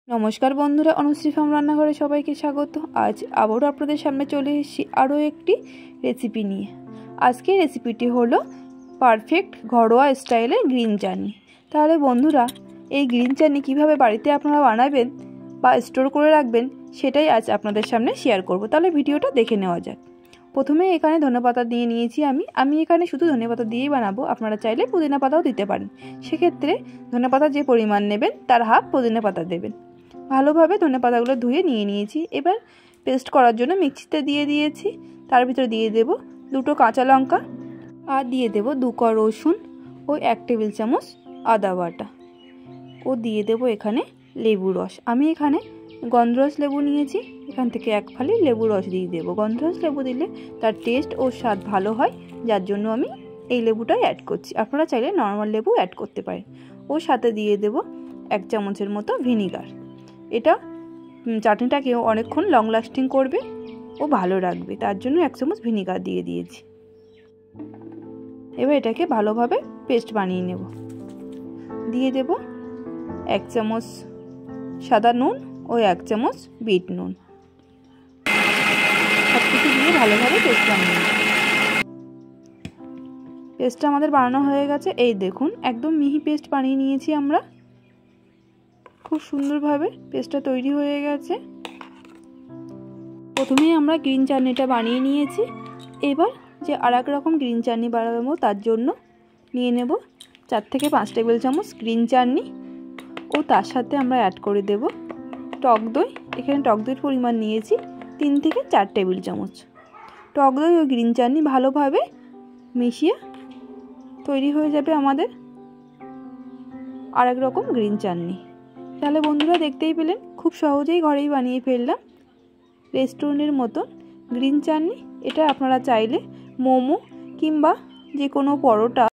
নমস্কার বন্ধুরা, অনুশ্রী ফার্ম রান্নাঘরে সবাইকে স্বাগত। আজ আবারও আপনাদের সামনে চলে এসেছি আরও একটি রেসিপি নিয়ে। আজকের রেসিপিটি হলো পারফেক্ট ঘরোয়া স্টাইলের গ্রিন চাটনি। তাহলে বন্ধুরা, এই গ্রিন চাটনি কীভাবে বাড়িতে আপনারা বানাবেন বা স্টোর করে রাখবেন সেটাই আজ আপনাদের সামনে শেয়ার করব। তাহলে ভিডিওটা দেখে নেওয়া যাক। প্রথমে এখানে ধনেপাতা দিয়ে নিয়েছি। আমি এখানে শুধু ধনেপাতা দিয়েই বানাবো। আপনারা চাইলে পুদিনা পাতাও দিতে পারেন। সেক্ষেত্রে ধনেপাতা যে পরিমাণ নেবেন তার হাফ পুদিনা পাতা দেবেন। ভালোভাবে ধনেপাতাগুলো ধুয়ে নিয়ে নিয়েছি। এবার পেস্ট করার জন্য মিক্সিতে দিয়ে দিয়েছি। তার ভিতরে দিয়ে দেব 2টো কাঁচা লঙ্কা, আর দিয়ে দেব 2 কোয়া রসুন ও 1 টেবিল চামচ আদা বাটা, ও দিয়ে দেব এখানে লেবু রস। আমি এখানে গন্ধরস লেবু নিয়েছি, এখান থেকে 1 ফালি লেবু রস দিয়ে দেব। গন্ধরস লেবু দিলে তার টেস্ট ও স্বাদ ভালো হয়, যার জন্য আমি এই লেবুটাই অ্যাড করছি। আপনারা চাইলে নর্মাল লেবু অ্যাড করতে পারেন। ওর সাথে দিয়ে দেব 1 চামচের মতো ভিনিগার। এটা চাটনিটাকে অনেকক্ষণ লং লাস্টিং করবে ও ভালো রাখবে, তার জন্য 1 চামচ ভিনিগার দিয়ে দিয়েছি। এবার এটাকে ভালোভাবে পেস্ট বানিয়ে নেব। দিয়ে দেব 1 চামচ সাদা নুন ও 1 চামচ বিট নুন। সব কিছু দিয়ে ভালোভাবে পেস্ট বানিয়ে নেব। পেস্টটা আমাদের বানানো হয়ে গেছে। এই দেখুন, একদম মিহি পেস্ট বানিয়ে নিয়েছি আমরা। খুব সুন্দরভাবে পেস্টটা তৈরি হয়ে গেছে। প্রথমেই আমরা গ্রিন চাটনিটা বানিয়ে নিয়েছি। এবার যে আরেক রকম গ্রিন চাটনি বানাবো তার জন্য নিয়ে নেব 4 থেকে 5 টেবিল চামচ গ্রিন চাটনি, ও তার সাথে আমরা অ্যাড করে দেব টক দই। এখানে টক দইয়ের পরিমাণ নিয়েছি 3 থেকে 4 টেবিল চামচ। টক দই ও গ্রিন চাটনি ভালোভাবে মিশিয়ে তৈরি হয়ে যাবে আমাদের আরেক রকম গ্রিন চাটনি। তাহলে বন্ধুরা, দেখতেই পেলেন খুব সহজেই ঘরেই বানিয়ে ফেললাম রেস্টুরেন্টের মতন গ্রিন চাটনি। এটা আপনারা চাইলে মোমো কিংবা যে কোনো পরোটা